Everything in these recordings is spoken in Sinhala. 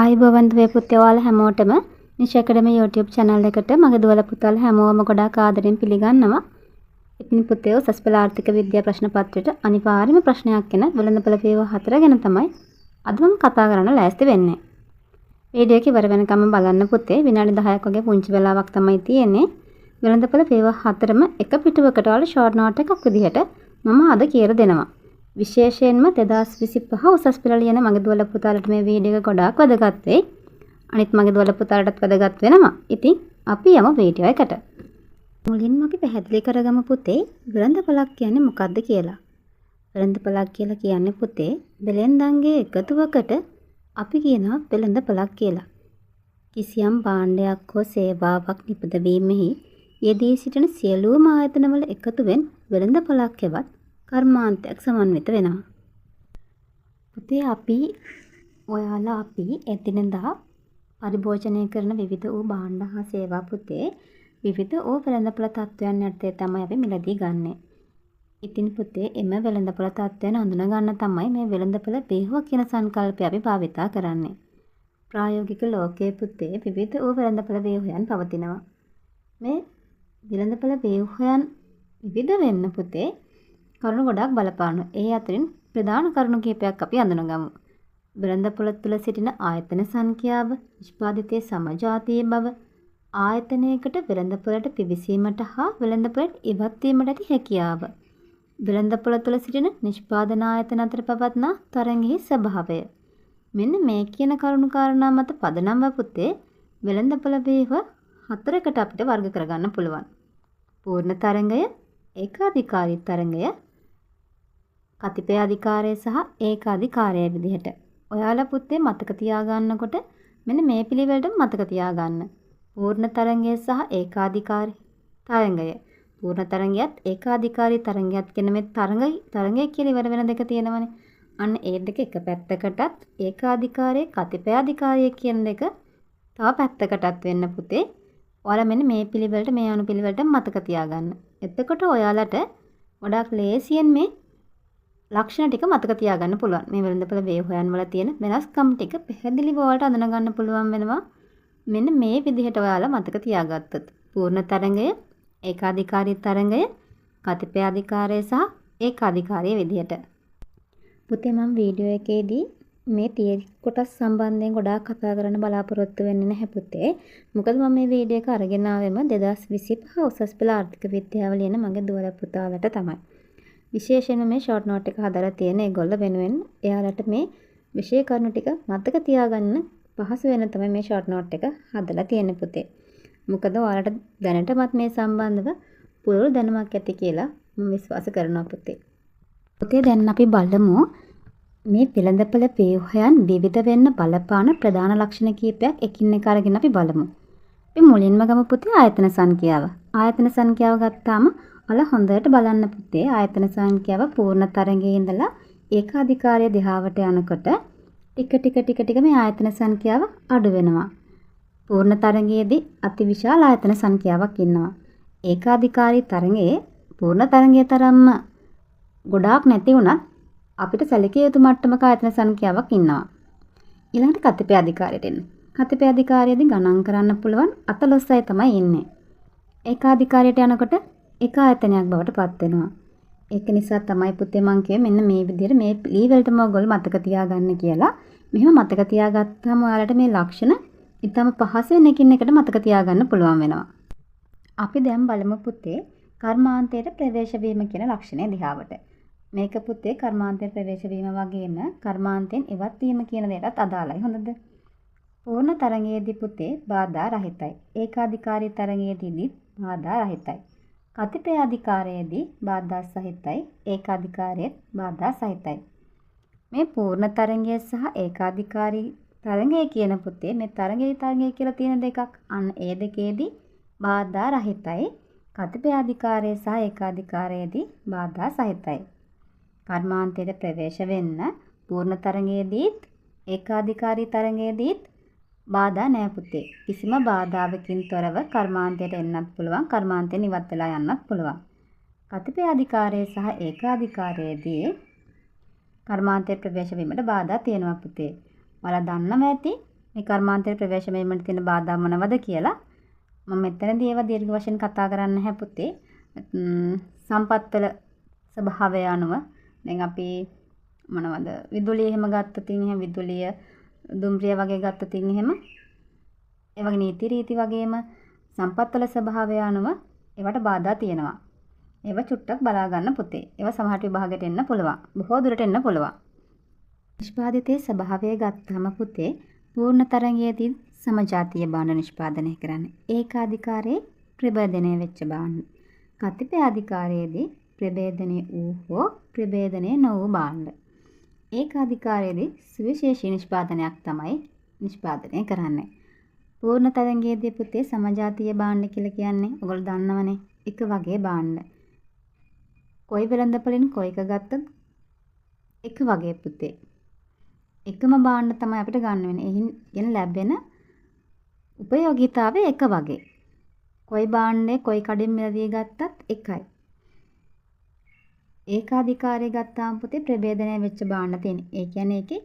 ආයුබෝවන් දුවේ පුතේ ඔයාලා හැමෝටම නිෂ ඇකඩමි YouTube channel එකට මගේ දුවලා පුතාලා හැමෝම ගොඩාක් ආදරෙන් පිළිගන්නවා. ඉතින් පුතේ උසස් පෙළ ආර්ථික විද්‍යා ප්‍රශ්න පත්‍රයට අනිවාර්යම ප්‍රශ්නයක් එන වෙළඳපොළ පේවා 4 ගැන තමයි අද මම කතා කරන්න ලෑස්ති වෙන්නේ. වීඩියෝ එක ඉවර වෙනකම් බලන්න පුතේ විනාඩි 10ක් වගේ පුංචි වෙලාවක් තමයි තියෙන්නේ. වෙළඳපොළ පේවා 4ම එක පිටුවකට වල ෂෝට් නෝට් එකක් විදිහට මම අද කියලා දෙනවා. විශේෂයෙන්ම 2025 උසස් පෙළ ලියන මගේ දුවලා පුතාලට මේ වීඩියෝ එක ගොඩාක් වැදගත් වෙයි. අනිත් මගේ දුවලා පුතාලටත් වැදගත් වෙනවා. ඉතින් අපි යමු වීඩියෝ එකට. මුලින්ම අපි පැහැදිලි කරගමු පුතේ වෙළඳපොළක් කියන්නේ මොකක්ද කියලා. වෙළඳපොළක් කියලා කියන්නේ පුතේ වෙළෙන්දන්ගේ එකතුවකට අපි කියනවා වෙළඳපොළක් කියලා. කිසියම් භාණ්ඩයක් හෝ සේවාවක් නිපදවීමෙහි යෙදී සිටින සියලුම ආයතනවල එකතුවෙන් වෙළඳපොළක් හෙවත් කර්මාන්තයක් සමන්විත වෙනවා. පුතේ අපි එදිනෙදා පරිභෝජනය කරන විවිධ වූ භාණ්ඩ හා සේවා පුතේ විවිධ වූ වෙළඳපොළ තත්ත්වයන් යටතේ තමයි අපි මිලදී ගන්නෙ. ඉතින් පුතේ එම වෙළඳපොළ තත්ත්වයන් හඳුනා ගන්න තමයි මේ වෙළඳපොළ වේහුව කියන සංකල්පය අපි භාවිතා කරන්නේ. ප්‍රායෝගික ලෝකයේ පුතේ විවිධ වූ වෙළඳපොළ වේහුවයන් පවතිනවා. මේ වෙළඳපොළ වේහුවයන් විවිධ වෙන්න පුතේ කරුණු ගොඩක් බලපානවා. ඒ අතරින් ප්‍රධාන කරුණු කිහිපයක් අපි අඳුනගමු. වෙළඳපොළ තුළ සිටින ආයතන සංඛ්‍යාව, නිෂ්පාදිතයේ සමජාතීය බව, ආයතනයකට වෙළඳපොළට පිවිසීමට හා වෙළඳපොළට ඉවත් වීමට ඇති හැකියාව, වෙළඳපොළ තුළ සිටින නිෂ්පාදන ආයතන අතර පවත්නා තරඟෙහි ස්වභාවය. මෙන්න මේ කියන කරුණු කාරණා මත පදනම්ව පුතේ වෙළඳපොළ වේහුව 4කට අපිට වර්ග කරගන්න පුළුවන්. පූර්ණ තරඟය, ඒකාධිකාරී තරඟය, කතිපය අධිකාරය සහ ඒකාධිකාරය විදිහට. ඔයාලා පුතේ මතක තියාගන්නකොට මෙන්න මේ පිළිවෙලටම මතක තියාගන්න. පූර්ණ තරඟය සහ ඒකාධිකාරී තරඟය. පූර්ණ තරඟයත් ඒකාධිකාරී තරඟයත් කියන මේ තරඟය කියලා ඉවර වෙන දෙක තියෙනවනේ. අන්න ඒ දෙක එක පැත්තකටත් ඒකාධිකාරයේ කතිපය අධිකාරය කියන දෙක තව පැත්තකටත් වෙන්න පුතේ. ඔයාලා මෙන්න මේ පිළිවෙලට මේ අනුපිළිවෙලට මතක තියාගන්න. එතකොට ඔයාලට ගොඩාක් ලේසියෙන් මේ ලක්ෂණ ටික මතක තියාගන්න පුළුවන්. මේ වෙළඳපොළ වේහුවයන් වල තියෙන වෙනස්කම් ටික පැහැදිලිව ඔයාලට අඳුන ගන්න පුළුවන් වෙනවා. මෙන්න මේ විදිහට ඔයාලා මතක තියාගත්තොත්. පූර්ණ තරඟය, ඒකාධිකාරී තරඟය, කතිපය අධිකාරය සහ ඒකාධිකාරී විදිහට. පුතේ මම වීඩියෝ එකේදී මේ තියරි කොටස් සම්බන්ධයෙන් ගොඩාක් කතා කරන්න බලාපොරොත්තු වෙන්නේ නැහැ පුතේ. මොකද මම මේ වීඩියෝ එක අරගෙන ආවෙම 2025 උසස් පෙළ ආර්ථික විද්‍යාව ලියන මගේ දුවලා පුතාලට තමයි. විශේෂයෙන්ම මේ ෂෝට් නෝට් එක හදලා තියෙන ඒගොල්ලෝ වෙනුවෙන් එයාලට මේ විෂය කරුණු ටික මතක තියාගන්න පහසු වෙන තමයි මේ ෂෝට් නෝට් එක හදලා තියෙන්නේ පුතේ. මොකද ඔයාලට දැනටමත් මේ සම්බන්ධව පුරුදු දැනුමක් ඇති කියලා මම විශ්වාස කරනවා පුතේ. පුතේ දැන් අපි බලමු මේ වෙළඳපොළ වේහුවයන් විවිධ වෙන්න බලපාන ප්‍රධාන ලක්ෂණ කීපයක් එකින් එක අරගෙන අපි බලමු. අපි මුලින්ම ගමු පුතේ ආයතන සංඛ්‍යාව. ආයතන සංඛ්‍යාව ගත්තාම ඔයාලා හොඳට බලන්න පුතේ ආයතන සංඛ්‍යාව පූර්ණ තරඟයේ ඉඳලා ඒකාධිකාරය දිහාවට යනකොට ටික මේ ආයතන සංඛ්‍යාව අඩු වෙනවා. පූර්ණ තරඟයේදී අතිවිශාල ආයතන සංඛ්‍යාවක් ඉන්නවා. ඒකාධිකාරී තරඟයේ පූර්ණ තරඟයේ තරම්ම ගොඩාක් නැති වුණත් අපිට සැලකිය යුතු මට්ටමක ආයතන සංඛ්‍යාවක් ඉන්නවා. ඊළඟට කතිපය අධිකාරියට එන්න. කතිපය අධිකාරියේදී ගණන් කරන්න පුළුවන් 14යි තමයි ඉන්නේ. ඒකාධිකාරියට යනකොට එක ආයතනයක් බවට පත් වෙනවා. ඒක නිසා තමයි පුතේ මං කිව්වේ මෙන්න මේ විදිහට මේ පිළිවෙලටම ඔයගොල්ලෝ මතක තියාගන්න කියලා. මෙහෙම මතක තියාගත්තාම ඔයාලට මේ ලක්ෂණ ඊටම පහසෙන් එකින් එකට මතක තියාගන්න පුළුවන් වෙනවා. අපි දැන් බලමු පුතේ කර්මාන්තයට ප්‍රවේශ වීම කියන ලක්ෂණය දිහාවට. මේක පුතේ කර්මාන්තයට ප්‍රවේශ වීම වගේම කර්මාන්තයෙන් ඉවත් වීම කියන දෙයටත් අදාළයි. හොඳද? පූර්ණ තරඟයේදී පුතේ බාධා රහිතයි. ඒකාධිකාරී තරඟයේදී බාධා රහිතයි. කතිපය අධිකාරයේදී බාධා සහිතයි. ඒකාධිකාරයේත් බාධා සහිතයි. මේ පූර්ණ තරඟය සහ ඒකාධිකාරී තරඟය කියන පුතේ මේ තරඟය කියලා තියෙන දෙකක්. අන්න ඒ දෙකේදී බාධා රහිතයි. කතිපය අධිකාරය සහ ඒකාධිකාරයේදී බාධා සහිතයි. කර්මාන්තයට ප්‍රවේශ වෙන්න පූර්ණ තරඟයේදීත් ඒකාධිකාරී තරඟයේදීත් බාධා නැහැ පුතේ. කිසිම බාධාවකින් තොරව කර්මාන්තයට එන්නත් පුළුවන්, කර්මාන්තයෙන් ඉවත් වෙලා යන්නත් පුළුවන්. කතිපය අධිකාරය සහ ඒකාධිකාරයේදී කර්මාන්තයට ප්‍රවේශ වීමට බාධා තියෙනවා පුතේ. ඔයාලා දන්නවා ඇති මේ කර්මාන්තයේ ප්‍රවේශ වීමට තියෙන බාධා මොනවද කියලා මම මෙතනදී ඒවා දීර්ඝ වශයෙන් කතා කරන්න නැහැ පුතේ. සම්පත්වල ස්වභාවය අනුව දැන් අපි මොනවද විදුලිය එහෙම ගත්තොත් එහෙම විදුලිය දුම්රිය වගේ ගත්තොත් එහෙම ඒ වගේ නීති රීති වගේම සම්පත්වල ස්වභාවය අනුව ඒවට බාධා තියෙනවා. ඒවා චුට්ටක් බලා ගන්න පුතේ. ඒවා සමහරට විභාගයට එන්න පුළුවන්. බොහෝ දුරට එන්න පුළුවන්. නිෂ්පාදිතයේ ස්වභාවය ගත්තම පුතේ පූර්ණ තරංගයේදී සමජාතීය භාණ්ඩ නිෂ්පාදනය කරන්නේ. ඒකාධිකාරයේ ප්‍රභේදනය වෙච්ච භාණ්ඩ. කතිපයාධිකාරයේදී ප්‍රභේදනය වූ හෝ ප්‍රභේදනය නොවූ භාණ්ඩ. ඒකාධිකාරයේදී සුවිශේෂී නිෂ්පාදනයක් තමයි නිෂ්පාදනය කරන්නේ. පූර්ණ තරංගයේදී පුතේ සමජාතීය භාණ්ඩ කියලා කියන්නේ ඔයගොල්ලෝ දන්නවනේ එක වගේ භාණ්ඩ. කොයි වෙළඳපොලින් කොයික ගත්තත් එක වගේ පුතේ. එකම භාණ්ඩ තමයි අපිට ගන්න වෙන්නේ. එහින් ලැබෙන උපයෝගීතාවය එක වගේ. කොයි භාණ්ඩේ කොයි කඩින් මිලදී ගත්තත් එකයි. ඒකාධිකාරය ගත්තාම පුතේ ප්‍රභේදනය වෙච්ච භාණ්ඩ තියෙනවා. ඒ කියන්නේ ඒකේ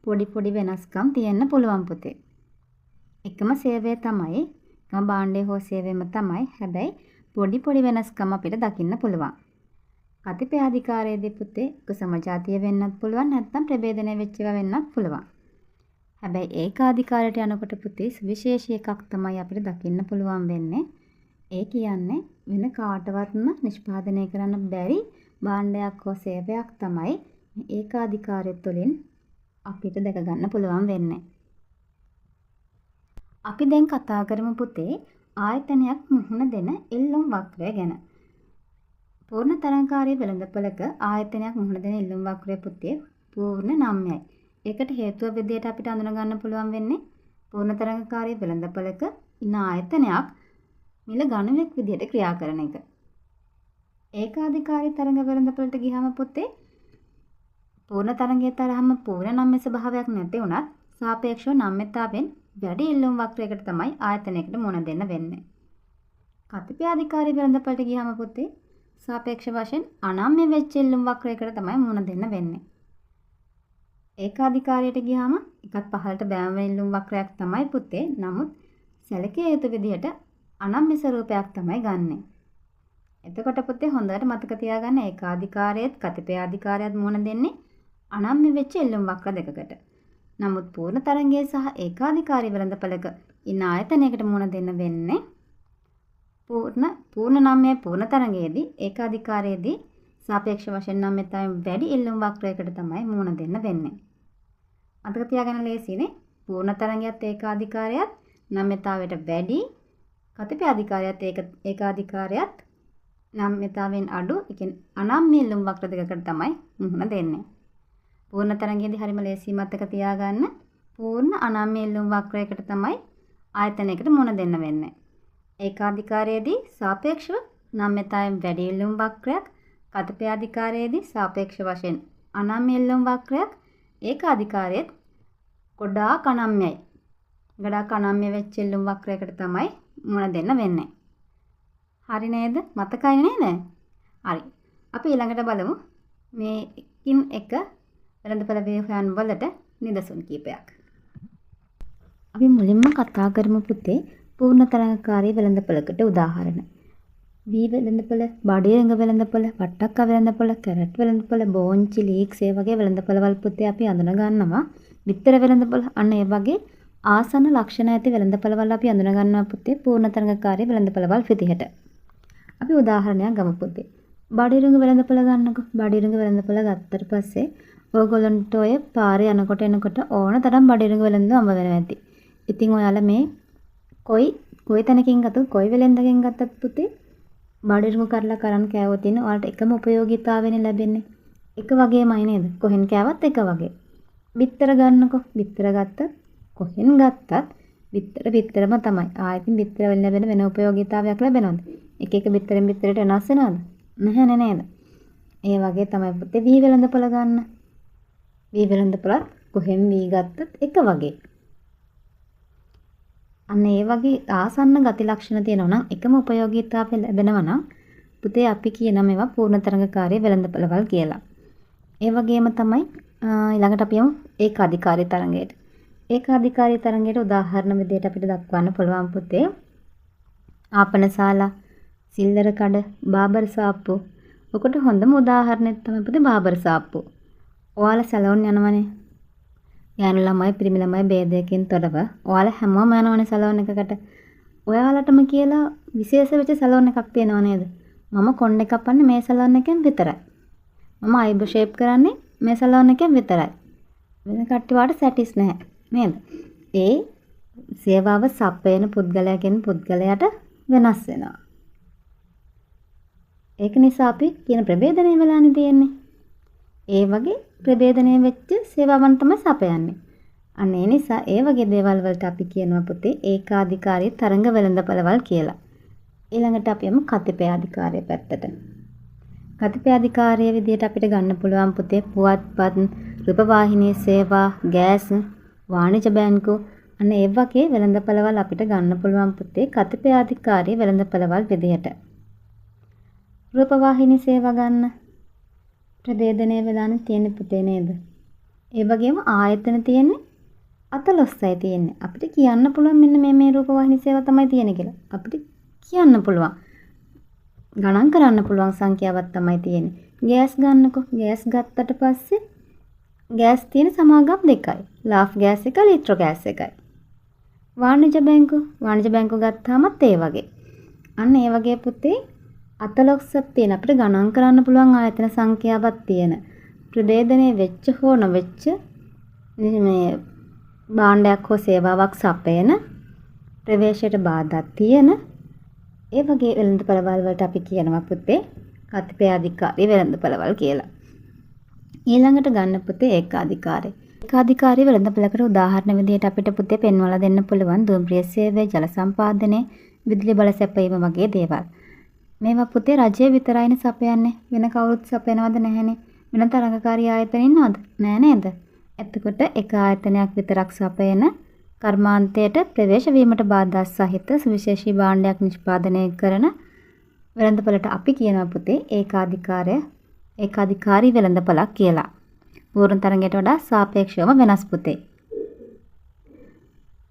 පොඩි වෙනස්කම් තියෙන්න පුළුවන් පුතේ. එකම සේවය තමයි එකම භාණ්ඩේ හෝ සේවයම තමයි. හැබැයි පොඩි වෙනස්කම් අපිට දකින්න පුළුවන්. කතිපයාධිකාරයේදී පුතේ එක සමජාතීය වෙන්නත් පුළුවන් නැත්නම් ප්‍රභේදනය වෙච්ච ඒවා වෙන්නත් පුළුවන්. හැබැයි ඒකාධිකාරයට යනකොට පුතේ සුවිශේෂී එකක් තමයි අපිට දකින්න පුළුවන් වෙන්නේ. ඒ කියන්නේ වෙන කාටවත්ම නිෂ්පාදනය කරන්න බැරි භාණ්ඩයක් හෝ සේවයක් තමයි ඒකාධිකාරය තුළින් අපිට දැක ගන්න පුළුවන් වෙන්නේ. අපි දැන් කතා කරමු පුතේ ආයතනයක් මුහුණ දෙන එල්ලුම් වක්‍රය ගැන. පූර්ණ තරංගකාරී වෙළඳපොළක ආයතනයක් මුහුණ දෙන එල්ලුම් වක්‍රය පුතේ පූර්ණ නම්‍යයි. ඒකට හේතුව විදිහට අපිට අඳුන ගන්න පුළුවන් වෙන්නේ පූර්ණ තරංගකාරී වෙළඳපොළක ඉන්න ආයතනයක් මිල ගණනයක් විදිහට ක්‍රියා කරන එක. ඒකාධිකාරී තරංග වෙළඳපොළට ගියාම පුතේ පූර්ණ තරංගයේ තරහම පූර්ණ නම්‍ය ස්වභාවයක් නැති වුණත් සාපේක්ෂව නම්‍යතාවෙන් වැඩි එල්ලුම් වක්‍රයකට තමයි ආයතනයකට මුහුණ දෙන්න වෙන්නේ. කතිපයාධිකාරී වෙළඳපොළට ගියාම පුතේ සාපේක්ෂ වශයෙන් අනම්‍ය වෙච්ච එල්ලුම් වක්‍රයකට තමයි මුහුණ දෙන්න වෙන්නේ. ඒකාධිකාරයට ගියාම එකත් පහළට බෑම එල්ලුම් වක්‍රයක් තමයි පුතේ. නමුත් සැලකිය යුතු විදිහට අනම්‍ය ස්වරූපයක් තමයි ගන්නෙ. එතකොට පුතේ හොඳට මතක තියාගන්න ඒකාධිකාරයේත් කතිපයාධිකාරයත් මුහුණ දෙන්නේ අනම්‍ය වෙච්ච එල්ලුම් වක්‍ර දෙකකට. නමුත් පූර්ණ තරංගයේ සහ ඒකාධිකාරී වෙළඳපොළක ඉන්න ආයතනයකට මුහුණ දෙන්න වෙන්නේ පූර්ණ නම්‍ය පූර්ණ තරංගයේදී ඒකාධිකාරයේදී සාපේක්ෂ වශයෙන් නම්‍යතාවයෙන් වැඩි එල්ලුම් වක්‍රයකට තමයි මුහුණ දෙන්න වෙන්නේ. මතක තියාගන්න ලේසියිනේ. පූර්ණ තරංගයත් ඒකාධිකාරයත් නම්‍යතාවයට වැඩි, කතිපයාධිකාරයත් ඒකාධිකාරයත් නම්‍යතාවයෙන් අඩු, ඒ කියන්නේ අනම්‍ය එල්ලුම් වක්‍ර දෙකකට තමයි මුහුණ දෙන්නේ. පූර්ණ තරංගයේදී හරිම ලේසි මතක තියාගන්න පූර්ණ අනම්‍ය එල්ලුම් වක්‍රයකට තමයි ආයතනයකට මුහුණ දෙන්න වෙන්නේ. ඒකාධිකාරයේදී සාපේක්ෂව නම්‍යතාවයෙන් වැඩි එල්ලුම් වක්‍රයක්, කතිපයාධිකාරයේදී සාපේක්ෂ වශයෙන් අනම්‍ය එල්ලුම් වක්‍රයක්, ඒකාධිකාරයේත් ගොඩාක් අනම්‍යයි. ගොඩාක් අනම්‍ය වෙච්ච එල්ලුම් වක්‍රයකට තමයි මුහුණ දෙන්න වෙන්නේ. හරි නේද? මතකයි නේද? හරි. අපි ඊළඟට බලමු මේකින් එක වෙළඳපොළ ව්‍යුහයන් වලට නිදසුන් කීපයක්. අපි මුලින්ම කතා කරමු පුතේ පූර්ණ තරංගකාරී වෙළඳපොළකට උදාහරණ. වී වෙළඳපොළ, බඩිරංග වෙළඳපොළ, වට්ටක්ක වෙළඳපොළ, කැරට් වෙළඳපොළ, බෝංචි, ලීක්ස් ඒ වගේ වෙළඳපොළවල් පුතේ අපි අඳුන ගන්නවා. බිත්තර වෙළඳපොළ අන්න ඒ වගේ ආසන්න ලක්ෂණ ඇති වෙළඳපොළවල් අපි අඳුන ගන්නවා පුතේ පූර්ණ තරංගකාරී වෙළඳපොළවල් විදිහට. අපි උදාහරණයක් ගමු පුතේ. බඩිරංග වෙළඳපොළ ගන්නකො. බඩිරංග වෙළඳපොළ ගත්තට පස්සේ ඕගොල්ලන්ට ඔය පාරේ යනකොට එනකොට ඕන තරම් බඩිරංග වෙළඳ අඹ වෙනවා ඇති. ඉතින් ඔයාලා මේ කොයි තැනකින් ගත්තත් කොයි වෙළඳකින් ගත්තත් පුතේ බඩිරංග කරලා කරන් කෑවොත් ඉන්න ඔයාලට එකම උපයෝගීතාවයනේ ලැබෙන්නේ. එක වගේමයි නේද? කොහෙන් කෑවත් එක වගේ. බිත්තර ගන්නකො. බිත්තර ගත්තත් කොහෙන් ගත්තත් බිත්තරම තමයි. ආයෙත් බිත්තර වලින් ලැබෙන වෙන උපයෝගීතාවයක් ලැබෙනවද? එක එක බිත්තරෙන් බිත්තරට වෙනස් වෙනවද? නැහැ නේද? ඒ වගේ තමයි පුතේ වී වෙළඳපොළ ගන්න. වී වෙළඳපොළ කොහෙන් වී ගත්තත් එක වගේ. අන්න ඒ වගේ ආසන්න ගති ලක්ෂණ තියෙනවා නම් එකම උපයෝගීතාවය ලැබෙනවා නම් පුතේ අපි කියන මේවා පූර්ණ තරංගකාරී වෙළඳපොළවල් කියලා. ඒ වගේම තමයි ඊළඟට අපි යමු ඒකාධිකාරී තරංගයට. ඒකාධිකාරී තරඟයට උදාහරණ විදිහට අපිට දක්වන්න පුළුවන් පුතේ ආපනශාලා, සිල්ලර කඩ, බාබර් සාප්පු. ඔකට හොඳම උදාහරණයක් තමයි පුතේ බාබර් සාප්පු. ඔයාලා සැලොන් යනවනේ. ගෑනු ළමයි පිරිමි ළමයි ભેදයකින් තොරව ඔයාලා හැමෝම යනවනේ සැලොන් එකකට. ඔයාලටම කියලා විශේෂ වෙච්ච සැලොන් එකක් තියෙනව නේද? මම කොණ්ඩේ කපන්නේ මේ සැලොන් එකෙන් විතරයි. මම අයිබ්‍රෝ ෂේප් කරන්නේ මේ සැලොන් එකෙන් විතරයි. වෙන කට්ටියට සැටිස් නැහැ නේද? ඒ සේවාව සපයන පුද්ගලයාගෙන් පුද්ගලයාට වෙනස් වෙනවා. ඒක නිසා අපි කියන ප්‍රභේදනය වෙලානේ තියෙන්නේ. ඒ වගේ ප්‍රභේදනය වෙච්ච සේවාවන් තමයි සපයන්නේ. අන්න ඒ නිසා ඒ වගේ දේවල් වලට අපි කියනවා පුතේ ඒකාධිකාරී තරඟ වෙළඳපළවල් කියලා. ඊළඟට අපි යමු කතිපයාධිකාරය පැත්තට. කතිපයාධිකාරය විදිහට අපිට ගන්න පුළුවන් පුතේ පුවත්පත්, රූපවාහිනී සේවා, ගෑස්, වාණිජ බැංකු අන්න ඒ වගේ වෙළඳපළවල් අපිට ගන්න පුළුවන් පුතේ කතිපයාධිකාරී වෙළඳපළවල් විදිහට. රූපවාහිනී සේවා ගන්න ප්‍රභේදනය වෙලානේ තියෙන්නේ පුතේ නේද? ඒ වගේම ආයතන තියෙන්නේ 14යි තියෙන්නේ. අපිට කියන්න පුළුවන් මෙන්න මේ රූපවාහිනී සේවා තමයි තියෙන්නේ කියලා. අපිට කියන්න පුළුවන්. ගණන් කරන්න පුළුවන් සංඛ්‍යාවක් තමයි තියෙන්නේ. ගෑස් ගන්නකො. ගෑස් ගත්තට පස්සේ ගෑස් තියෙන සමාගම් දෙකයි. ලාෆ් ගෑස් එකයි, ලිට්‍රෝ ගෑස් එකයි. වාණිජ බැංකු ගත්තාමත් ඒ වගේ. අන්න ඒ වගේ පුතේ 14ක් තියෙන අපිට ගණන් කරන්න පුළුවන් ආයතන සංඛ්‍යාවක් තියෙන. ප්‍රභේදනය වෙච්ච හෝ නොවෙච්ච මේ භාණ්ඩයක් හෝ සේවාවක් සපයන ප්‍රවේශයට බාධා තියෙන ඒ වගේ වෙළඳපළවල් වලට අපි කියනවා පුතේ කතිපයාධිකාරී වෙළඳපළවල් කියලා. ඊළඟට ගන්න පුතේ ඒකාධිකාරී. ඒකාධිකාරී වෙළඳපළකට උදාහරණ විදිහට අපිට පුතේ පෙන්වලා දෙන්න පුළුවන් දුම්රිය සේවය, ජල සම්පාදනය, විදුලි බල සැපයීම වගේ දේවල්. මේවා පුතේ රජය විතරයිනේ සපයන්නේ. වෙන කවුරුත් සපයනවද නැහැනේ. වෙන තරඟකාරී ආයතන ඉන්නවද? නෑ නේද? එතකොට එක ආයතනයක් විතරක් සපයන කර්මාන්තයට ප්‍රවේශ වීමට බාධා සහිත සුවිශේෂී භාණ්ඩයක් නිෂ්පාදනය කරන වෙළඳපළට අපි කියනවා පුතේ ඒකාධිකාරී වෙළඳපළක් කියලා. පූර්ණ තරඟයට වඩා සාපේක්ෂවම වෙනස් පුතේ.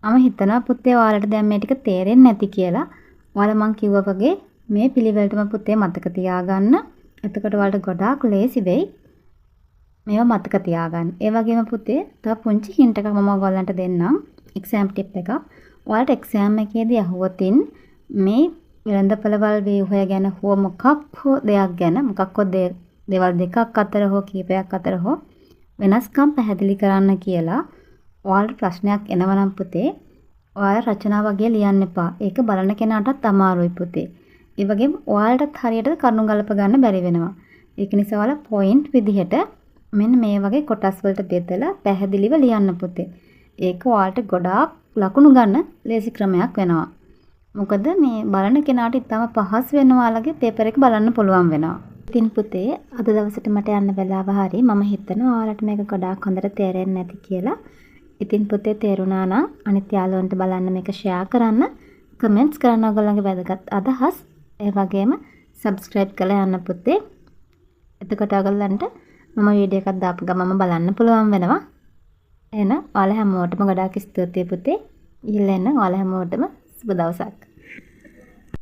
මම හිතනවා පුතේ ඔයාලට දැන් මේ ටික තේරෙන්නේ නැති කියලා. ඔයාලා මං කිව්වා වගේ මේ පිළිවෙලටම පුතේ මතක තියාගන්න. එතකොට ඔයාලට ගොඩාක් ලේසි වෙයි. මේවා මතක තියාගන්න. ඒ වගේම පුතේ තව පුංචි හින්ට් එකක් මම ඔයගොල්ලන්ට දෙන්නම්. එක්සෑම් ටිප් එකක්. ඔයාලට එක්සෑම් එකේදී අහුවොතින් මේ වෙළඳපළවල් ව්‍යුහය ගැන හෝ මොකක් හෝ දෙයක් ගැන මොකක් හෝ දේවල් දෙකක් අතර හෝ කීපයක් අතර හෝ වෙනස්කම් පැහැදිලි කරන්න කියලා ඔයාලට ප්‍රශ්නයක් එනවනම් පුතේ ඔයාලා රචනා වගේ ලියන්න එපා. ඒක බලන කෙනාටත් අමාරුයි පුතේ. ඒ වගේම ඔයාලටත් හරියට කරුණු ගලප ගන්න බැරි වෙනවා. ඒක නිසා ඔයාලා පොයින්ට් විදිහට මෙන්න මේ වගේ කොටස් වලට බෙදලා පැහැදිලිව ලියන්න පුතේ. ඒක ඔයාලට ගොඩාක් ලකුණු ගන්න ලේසි ක්‍රමයක් වෙනවා. මොකද මේ බලන කෙනාට ඉතාම පහසු වෙන ඔයාලගේ පේපර් එක බලන්න පුළුවන් වෙනවා. ඉතින් පුතේ අද දවසට මට යන්න වෙලාව හරි. මම හිතනවා ඔයාලට මේක ගොඩාක් හොඳට තේරෙන්නේ නැති කියලා. ඉතින් පුතේ තේරුණා නම් අනිත් යාළුවන්ට බලන්න මේක ෂෙයා කරන්න, කමෙන්ට්ස් කරන්න ඔයගොල්ලන්ගේ වැදගත් අදහස්. ඒ වගේම subscribe කරලා යන්න පුතේ. එතකොට ඔයගොල්ලන්ට මම වීඩියෝ එකක් දාපු ගමන්ම බලන්න පුළුවන් වෙනවා. එහෙනම් ඔයාලා හැමෝටම ගොඩාක් ස්තුතියි පුතේ. ඊළඟ ඔයාලා හැමෝටම සුබ දවසක්.